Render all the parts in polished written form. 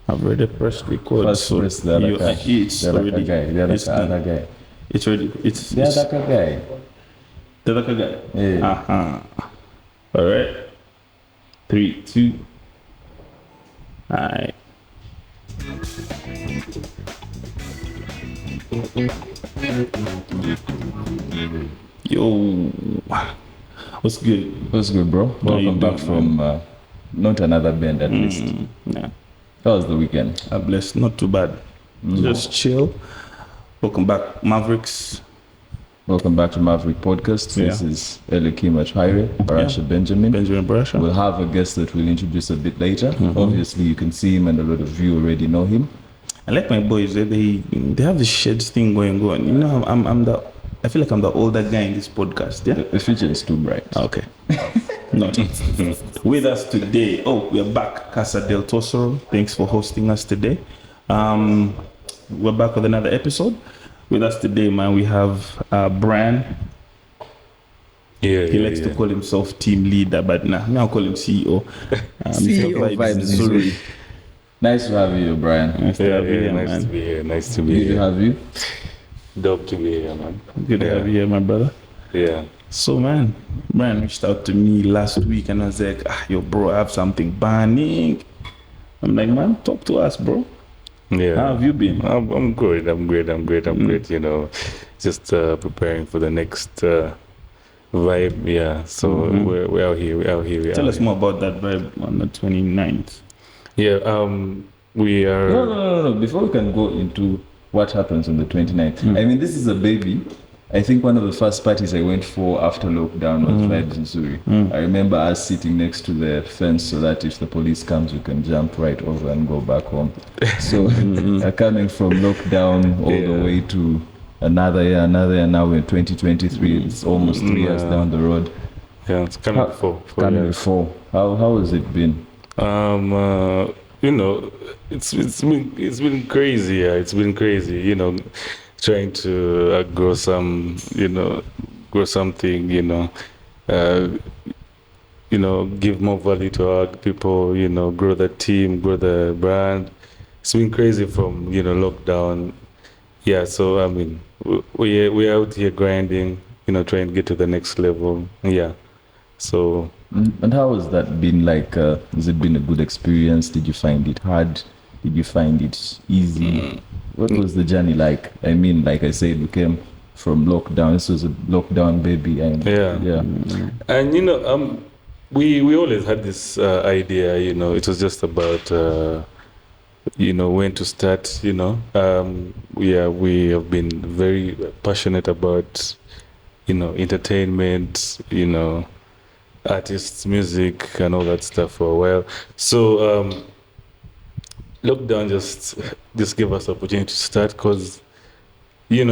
I've already pressed record. First So press the other guy. it's The other already. guy. The It's other done. guy. It's already. It's The other guy. the other guy. Yeah. All right. 3, 2. All right. Yo, what's good? What's good, bro? How you Welcome back doing, from not another band at least. Yeah, How was the weekend? I'm blessed. Not too bad. Just chill. Welcome back, Mavericks. Welcome back to Maverick Podcast. This Yeah. is Eli Barasha Benjamin. Benjamin Barasha. We'll have a guest that we'll introduce a bit later. Obviously, you can see him and a lot of you already know him. I like my boys. They have this sheds thing going on. You know, I feel like I'm the older guy in this podcast. Yeah. The future is too bright. Okay. No. With us today. Oh, we are back. Casa del Tosoro. Thanks for hosting us today. We're back with another episode. With us today, man, we have Brian. He likes to call himself team leader, but nah, I'll call him CEO. CEO Vibes Nzuri. Nice to have you, Brian. Nice to have you here, nice man. to be here. Nice to be Good to here. have you. Dope to be here, man. Good to have you here, my brother. Yeah. So, man, Brian reached out to me last week and I was like, yo, bro, I have something burning. I'm like, man, talk to us, bro. Yeah. How have you been? I'm good. I'm great. You know, just preparing for the next vibe. Yeah. So we're out here. Tell us more about that vibe on the 29th. Yeah. We are. No. Before we can go into what happens on the 29th, I mean, this is a baby. I think one of the first parties I went for after lockdown was Vibes Nzuri. I remember us sitting next to the fence so that if the police comes, we can jump right over and go back home. So coming from lockdown all the way to another year, now we're in 2023. It's almost 3 years down the road. Yeah. It's coming before. Coming before. How has it been? You know, it's been crazy. Yeah, it's been crazy. You know, trying to grow something. Give more value to our people. You know, grow the team, grow the brand. It's been crazy from lockdown. Yeah, so I mean, we're out here grinding. You know, trying to get to the next level. Yeah, so. And how has that been like? Has it been a good experience? Did you find it hard? Did you find it easy? What was the journey like? I mean, like I said, we came from lockdown. This was a lockdown baby. And yeah. And we always had this idea. You know, it was just about when to start. We have been very passionate about entertainment. Artists, music, and all that stuff for a while. So lockdown just gave us the opportunity to start because it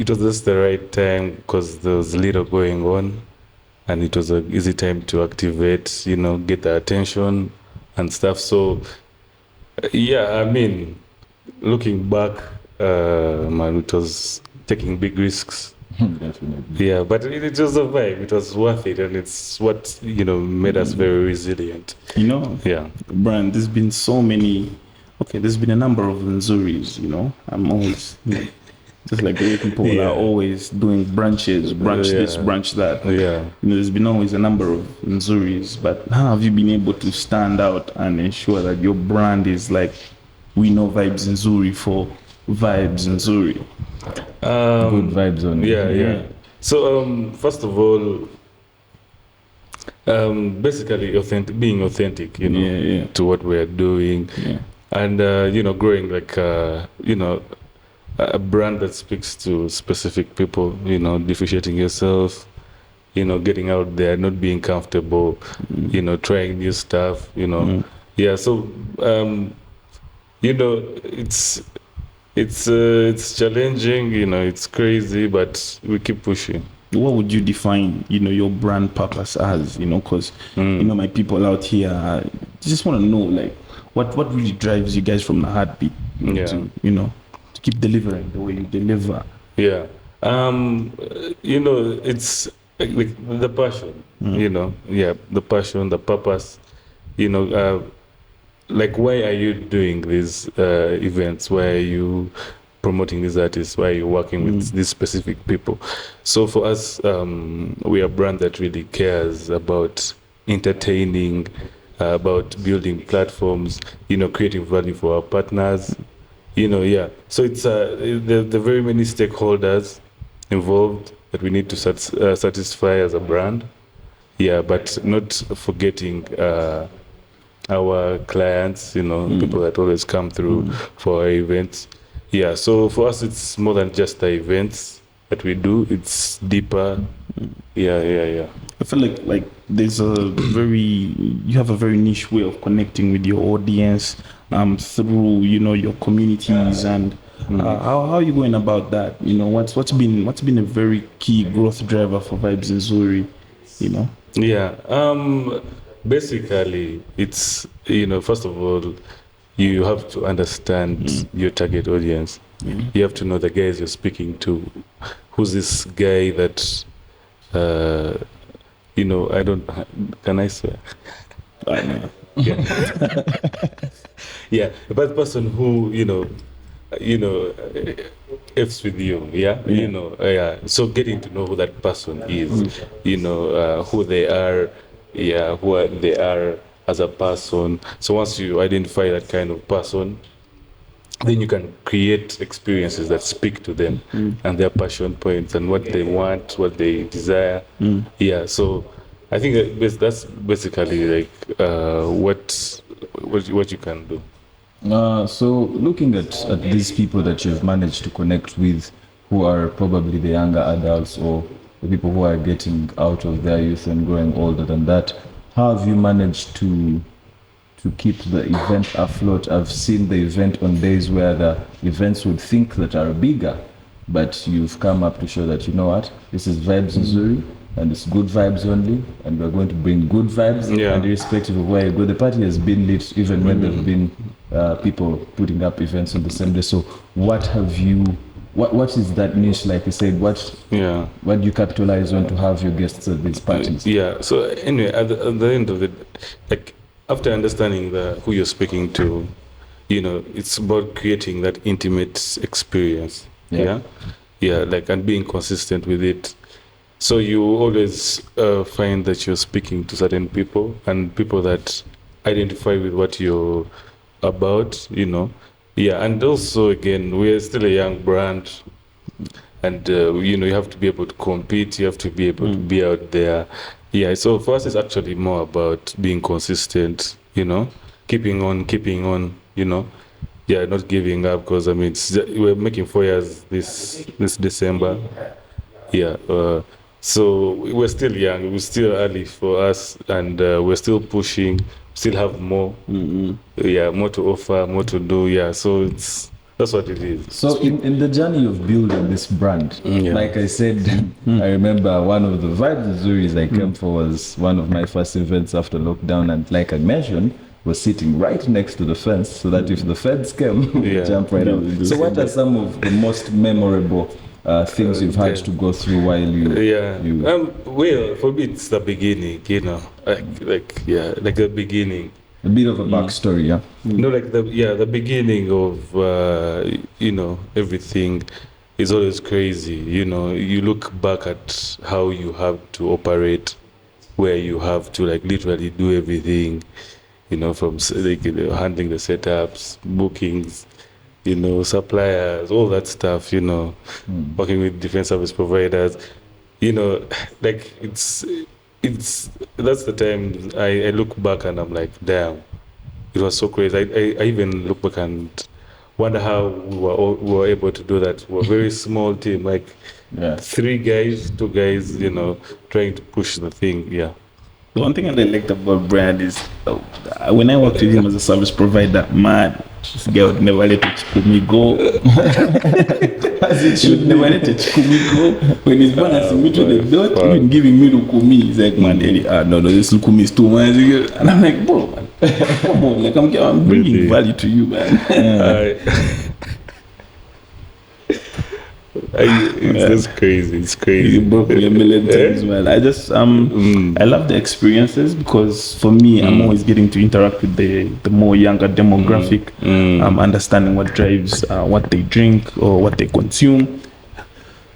was just the right time because there was little going on, and it was an easy time to activate, get the attention and stuff. So I mean, looking back, man, it was taking big risks. Definitely. Yeah, but it was a vibe. It was worth it, and it's what made us very resilient. Yeah, Brian, there's been so many. Okay, there's been a number of Nzuris. I'm always just like the way people are always doing branches, this, branch that. Yeah, there's been always a number of Nzuris, but how have you been able to stand out and ensure that your brand is like, we know Vibes Nzuri for Vibes Nzuri? Good vibes on it. Yeah. So first of all, basically being authentic, to what we're doing, and growing like a brand that speaks to specific people. Differentiating yourself, getting out there, not being comfortable, trying new stuff. Yeah. So it's challenging, it's crazy, but we keep pushing. What would you define, your brand purpose as, because, my people out here just want to know, like, what really drives you guys from the heartbeat to keep delivering the way you deliver? Yeah. It's like the passion, the passion, the purpose, like, why are you doing these events? Why are you promoting these artists? Why are you working with these specific people? So for us, we are a brand that really cares about entertaining, about building platforms, creating value for our partners, So it's the very many stakeholders involved that we need to satisfy as a brand. Yeah, but not forgetting our clients, people that always come through for our events. Yeah, so for us, it's more than just the events that we do. It's deeper. Yeah. I feel like there's you have a very niche way of connecting with your audience through your communities and how are you going about that? What's been a very key growth driver for Vibes Nzuri? Yeah. Basically, it's first of all, you have to understand your target audience. You have to know the guys you're speaking to. Who's this guy that I don't. Can I swear? I know. Yeah. Yeah, but the person who ifs with you, yeah. So getting to know who that person is, who they are, who they are as a person. So once you identify that kind of person, then you can create experiences that speak to them and their passion points and what they want, what they desire. Yeah, so I think that's basically like what you can do. So looking at these people that you've managed to connect with, who are probably the younger adults or the people who are getting out of their youth and growing older than that, how have you managed to keep the event afloat? I've seen the event on days where the events would think that are bigger, but you've come up to show that, this is Vibes Nzuri, and it's good vibes only, and we're going to bring good vibes, and irrespective of where you go. The party has been lit even when there have been people putting up events on the same day. So what is that niche, like you said, what do you capitalize on to have your guests at these parties? Yeah, so anyway, at the end of it, like, after understanding who you're speaking to, it's about creating that intimate experience. Yeah, like, and being consistent with it. So you always find that you're speaking to certain people and people that identify with what you're about, Yeah, and also, again, we're still a young brand, and you have to be able to compete. You have to be able to be out there. Yeah, so for us, it's actually more about being consistent. Keeping on. Yeah, not giving up, because we're making 4 years this December. Yeah. So we're still young. We're still early for us, and we're still pushing. Still have more. Yeah, more to offer, more to do. Yeah, so that's what it is. So in the journey of building this brand, like I said, I remember one of the Vibes Nzuris I came for was one of my first events after lockdown, and like I mentioned, was sitting right next to the fence, so that if the feds came, we jump right out. So what are some of the most memorable things you've had to go through while you well, for me, it's the beginning, like the beginning. A bit of a backstory, yeah. Like the beginning of everything is always crazy. You look back at how you have to operate, where you have to like literally do everything, from handling the setups, bookings, suppliers, all that stuff, working with different service providers, like it's that's the time I look back and I'm like, damn, it was so crazy. I even look back and wonder how we were able to do that. We're a very small team, like 3 guys, 2 guys, trying to push the thing. Yeah. The one thing that I liked about Brad is when I worked with him as a service provider, man, this guy would never let me go. As it should never let me go. When he's born as me to the dot, even giving me Lukumi, he's like, man, Eli, no, this Lukumi is too much. And I'm like, bro, man, come on, like I'm bringing value to you, man. It's crazy. It's crazy. You broke me a million times, man. I just I love the experiences because for me, I'm always getting to interact with the more younger demographic, understanding what drives what they drink or what they consume.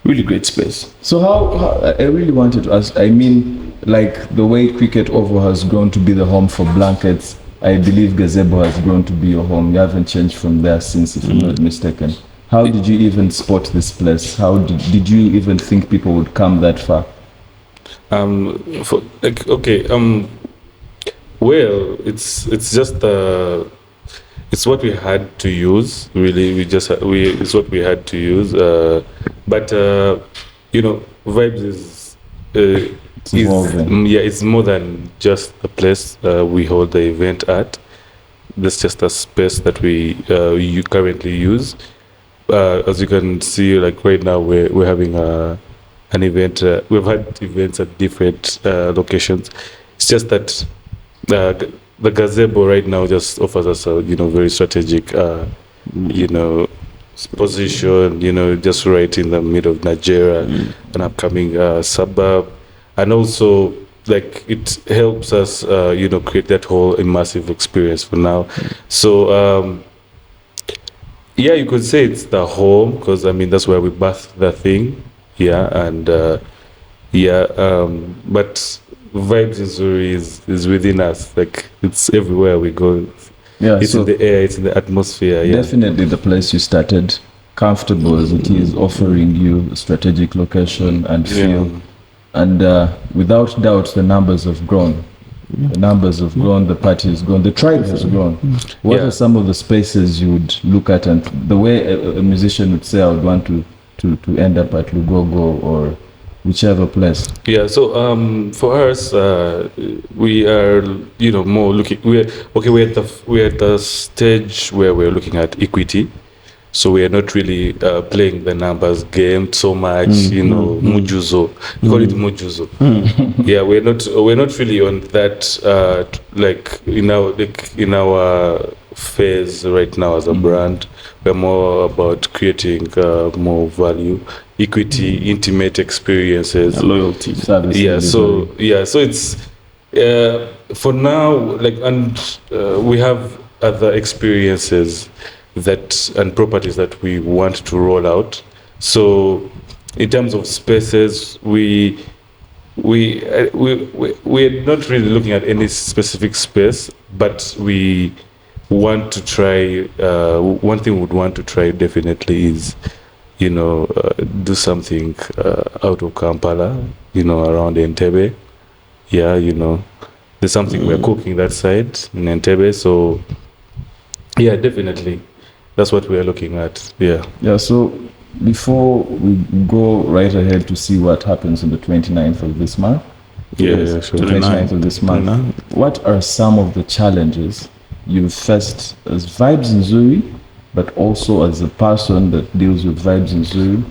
Really great space. So how I really wanted to ask, I mean, like the way Cricket Oval has grown to be the home for blankets, I believe Gazebo has grown to be your home. You haven't changed from there since, if I'm not mistaken. How did you even spot this place? How did you even think people would come that far? Well, it's just it's what we had to use. Really, it's what we had to use. But you know, Vibes is it's more than just a place we hold the event at. That's just a space that we you currently use. As you can see, like right now, we're having an event. We've had events at different locations. It's just that the gazebo right now just offers us a very strategic position. Just right in the middle of Nigeria, an upcoming suburb, and also like it helps us create that whole immersive experience for now. So. Yeah, you could say it's the home because I mean that's where we birthed the thing. Yeah, and but Vibes Nzuri is within us. Like it's everywhere we go. Yeah, it's in the air, it's in the atmosphere. Yeah, definitely the place you started, comfortable as it is, offering you a strategic location and feel. And without doubt, the numbers have grown. The numbers have grown, the party has grown, the tribe has grown. What are some of the spaces you would look at, and the way a musician would say, I would want to end up at Lugogo or whichever place? Yeah, so for us, we are more looking. We're at the stage where we're looking at equity. So we are not really playing the numbers game so much, mujuzo. We call it mujuzo. Yeah, we're not really on that in our phase right now as a brand. We're more about creating more value, equity, intimate experiences, loyalty, service. So it's for now we have other experiences and properties that we want to roll out. So in terms of spaces, we're not really looking at any specific space, but we want to try one thing we would want to try definitely is do something out of Kampala, around Entebbe. There's something we're cooking that side in Entebbe, so yeah, definitely that's what we are looking at. Yeah, so before we go right ahead to see what happens on the 29th of this month, sure. 29th of this month, what are some of the challenges you faced as Vibes Nzuri, but also as a person that deals with Vibes Nzuri,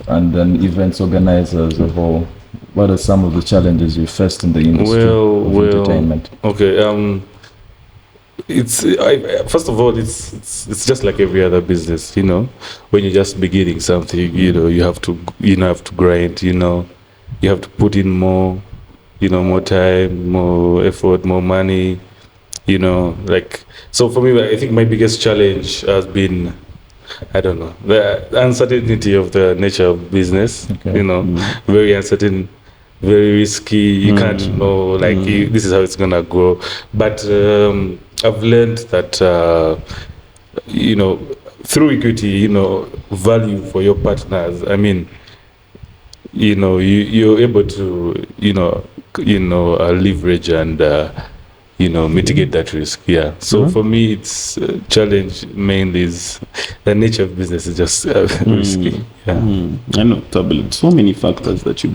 and an events organizer as a whole? What are some of the challenges you faced in the industry of entertainment? Okay, first of all, it's just like every other business, when you're just beginning something, you have to grind, you have to put in more, more time, more effort, more money, so for me, I think my biggest challenge has been, I don't know, the uncertainty of the nature of business, very uncertain, very risky. You can't know, this is how it's gonna go. But I've learned that, through equity, value for your partners. I mean, you're able to, leverage and, mitigate that risk. Yeah. So for me, it's challenge mainly is the nature of business is just risky. Yeah. I know, turbulent. So many factors that you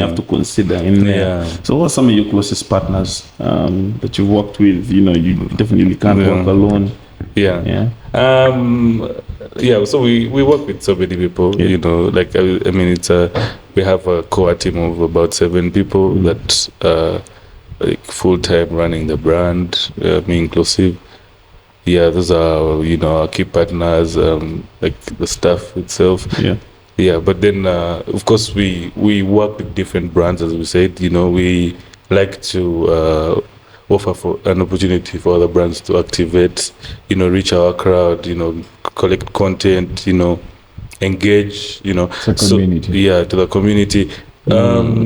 have to consider in there. So what are some of your closest partners that you've worked with? You definitely can't work alone. So we work with so many people. We have a core team of about 7 people that full time running the brand, me inclusive. Those are our key partners, the staff itself. Yeah, but then of course we work with different brands, as we said. We like to offer for an opportunity for other brands to activate, reach our crowd, collect content, engage, The community. to the community.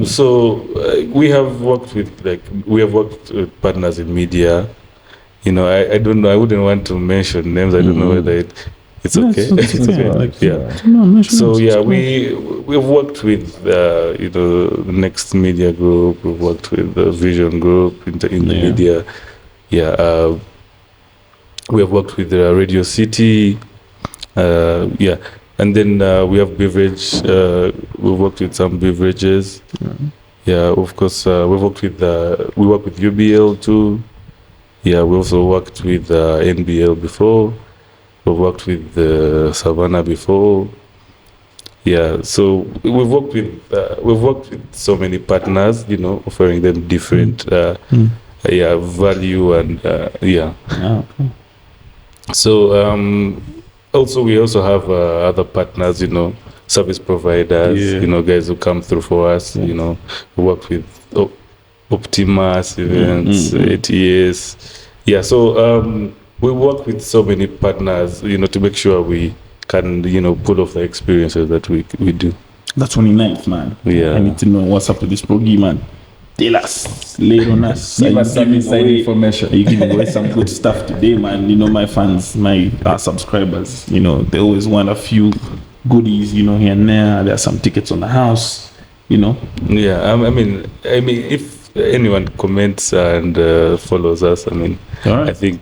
So we have worked with partners in media. I don't know. I wouldn't want to mention names. I don't know whether it's okay. It's okay. Like, Yeah. no, mention So it. yeah, It's we've worked with the Next Media Group. We've worked with the Vision Group in the Yeah. media. Yeah, we have worked with Radio City. Yeah, and then we have beverage. We've worked with some beverages. Yeah, of course. We work with UBL too. Yeah, we also worked with NBL before. We've worked with Savannah before. Yeah, so we've worked with so many partners, offering them different value and yeah. Ah, okay. So also we also have other partners, service providers, Yeah. guys who come through for us. We work with Optimus events, ATS. Yeah, so we work with so many partners, to make sure we can, pull off the experiences that we do. The 29th, man. Yeah. I need to know what's up with this program, man. Tell us, lay it on us. Give us some inside information. You giving away some good stuff today, man. My fans, our subscribers, they always want a few goodies, here and there. There are some tickets on the house, Yeah, I mean, if anyone comments and follows us, All right. I think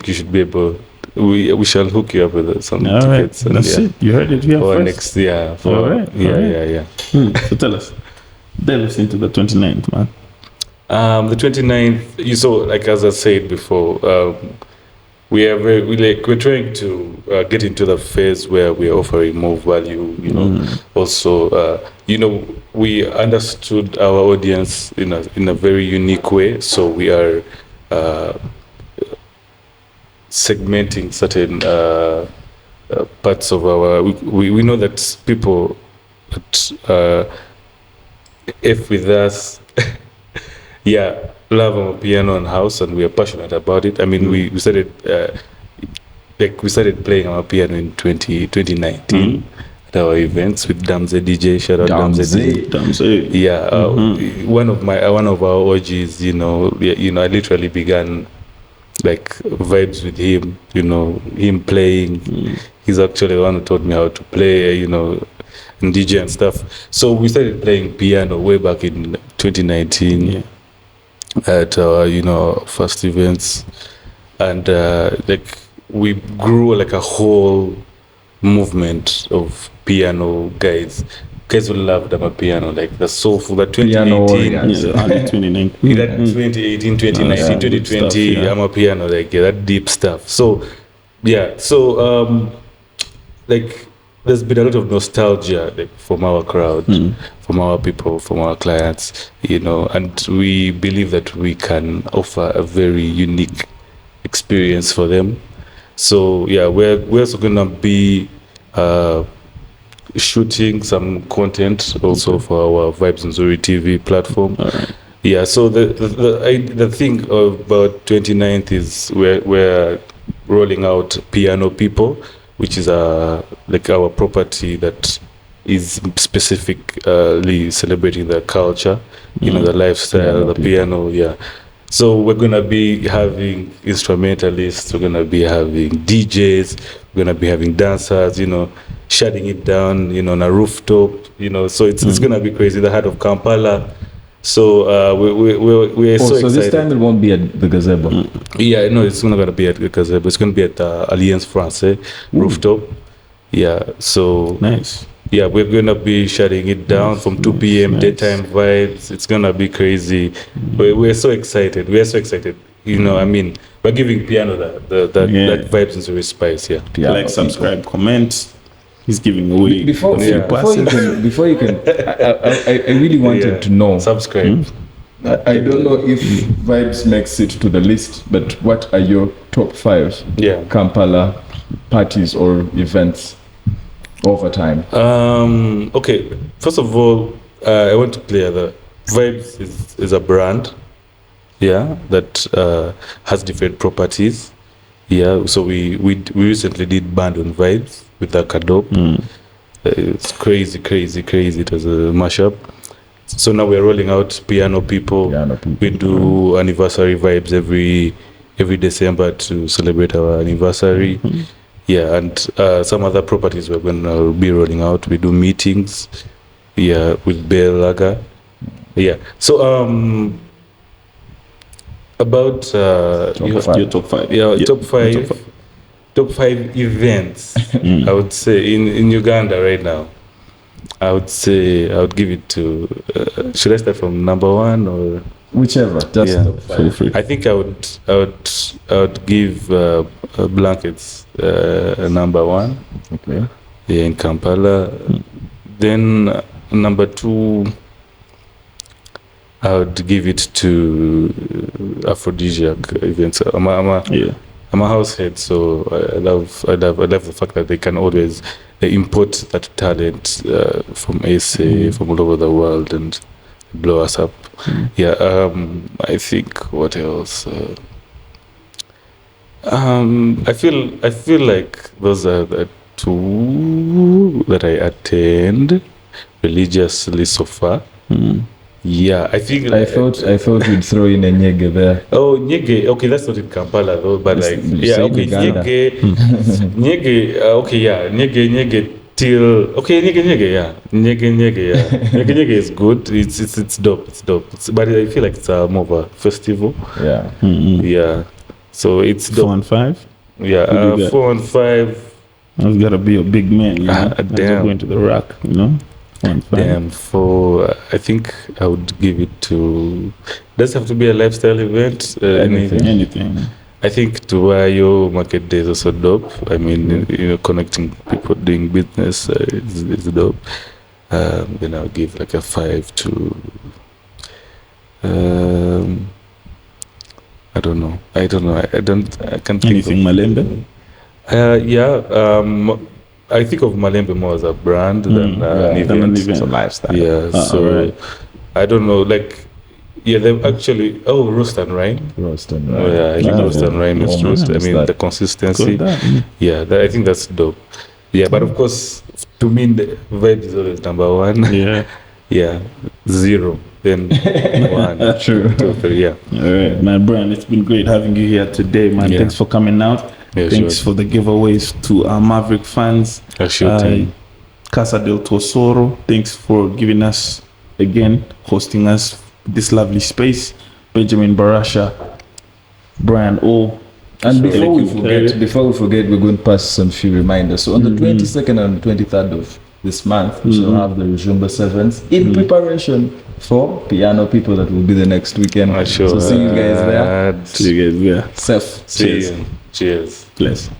you should be able. We shall hook you up with some All right, tickets. And, that's it. You heard it here for first. next year. For All right, all right. Yeah. So tell us, delve us into the 29th, man. The 29th. You saw, like as I said before, we're trying to get into the phase where we're offering more value. Also, we understood our audience in a very unique way. So we are segmenting certain parts of our. We know that people that F with us, love our piano and house, and we are passionate about it. I mean, we started playing our piano in 2019 at our events with Damze DJ. Shout out Damze DJ. Yeah, one of our OGs. I literally began like vibes with him. Him playing. He's actually the one who taught me how to play. And DJ and stuff. So we started playing piano way back in 2019 at our first events, and we grew like a whole movement of piano guys who loved our piano, like the soulful, that 2018, early 2019. that 2018, 2019, 2020, stuff, I'm a piano, that deep stuff. So there's been a lot of nostalgia from our crowd, from our people, from our clients, and we believe that we can offer a very unique experience for them. So we're also gonna be shooting some content also for our Vibes Nzuri TV platform. All right. Yeah, so the thing about 29th is we're rolling out Piano People, which is our property that is specifically celebrating the culture, the lifestyle, the piano. So we're gonna be having instrumentalists, we're gonna be having DJs, we're gonna be having dancers, shutting it down, on a rooftop, so it's gonna be crazy. The heart of Kampala. So we're so excited. So this time it won't be at the gazebo. Yeah, no, it's not gonna be at Gazebo. It's gonna be at Alliance Française rooftop. Yeah, so Nice. yeah, we're gonna be shutting it down from 2 p.m. Nice. daytime vibes. It's gonna be crazy. We're so excited. We're so excited. We're giving piano that Vibes Nzuri spice. Yeah. Like, subscribe, comment. He's giving away Before a few passes. before you can, I really wanted to know. Subscribe. I don't know if Vibes makes it to the list, but what are your top 5 Yeah. Kampala parties or events? over time? Okay, first of all, I want to clear that Vibes is a brand, yeah, that has different properties. Yeah, so we recently did Band on Vibes with Akadop. It's crazy. It was a mashup. So now we're rolling out Piano People. We do anniversary vibes every December to celebrate our anniversary. Yeah, and some other properties we're going to be rolling out. We do meetings, yeah, with Bell Lager. Yeah. So about Your top five. yeah, Yeah, top five. Top five events, I would say, in Uganda right now. I would say I would give it to. Should I start from number one or? Whichever, just Yeah. top five. Feel free. I think I would give blankets number one. Okay. Yeah, in Kampala. Then number two, I would give it to aphrodisiac events. Yeah. I'm a house head, so I love the fact that they can always import that talent from SA, from all over the world, and blow us up. Yeah, I think what else? I feel like those are the two that I attend religiously so far. Yeah, I think I thought we'd throw in a Nyege there. Oh, Nyege. Okay, that's not in Kampala though, but It's- like, you yeah, said okay, Uganda. Nyege, okay, yeah, Nyege till, okay, Nyege, yeah, Nyege, yeah, Nyege is good. It's dope. But I feel like it's more of a festival. Yeah. Yeah, so it's dope. 4 and 5. Yeah, Who do you got? 4 and 5. I've got to be a big man, you know. Ah, As damn. you're going to the rock, you know. 4 and 5. Damn, for I think I would give it to. Does it have to be a lifestyle event? Anything. I think Tuwayo Market Day is also dope. I mean, connecting people doing business is dope. Then I'll give like a 5 to. I don't know. I can't think Anything Malembe? Yeah. I think of Malembe more as a brand than an event. It's a lifestyle. Yeah. So alright. I don't know. Like, yeah, they've actually. Oh, roast and rhyme. Roast and Oh, yeah, I think Yeah. roast and rhyme is Almost roast. I mean, that. the consistency. Good, that. Yeah, I think that's dope. Yeah, but of course, to me, the vibe is always number one. Yeah. Yeah, 0, then 1, True. 2, 3. Yeah. All right, man, Brian, it's been great having you here today, man. Yeah. Thanks for coming out. Yeah, Thanks sure. for the giveaways to our Maverick fans. Sure. Casa del Tosoro, thanks for giving us, again, hosting us this lovely space. Benjamin Barasha, Brian O. And So- before we forget, we're going to pass some few reminders. So on the 22nd and 23rd of this month, we shall have the Rujumba Sevens in preparation for Piano People that will be the next weekend. Sure. So see you guys there. See you guys there. Safe. See Cheers. you. Cheers. Bless.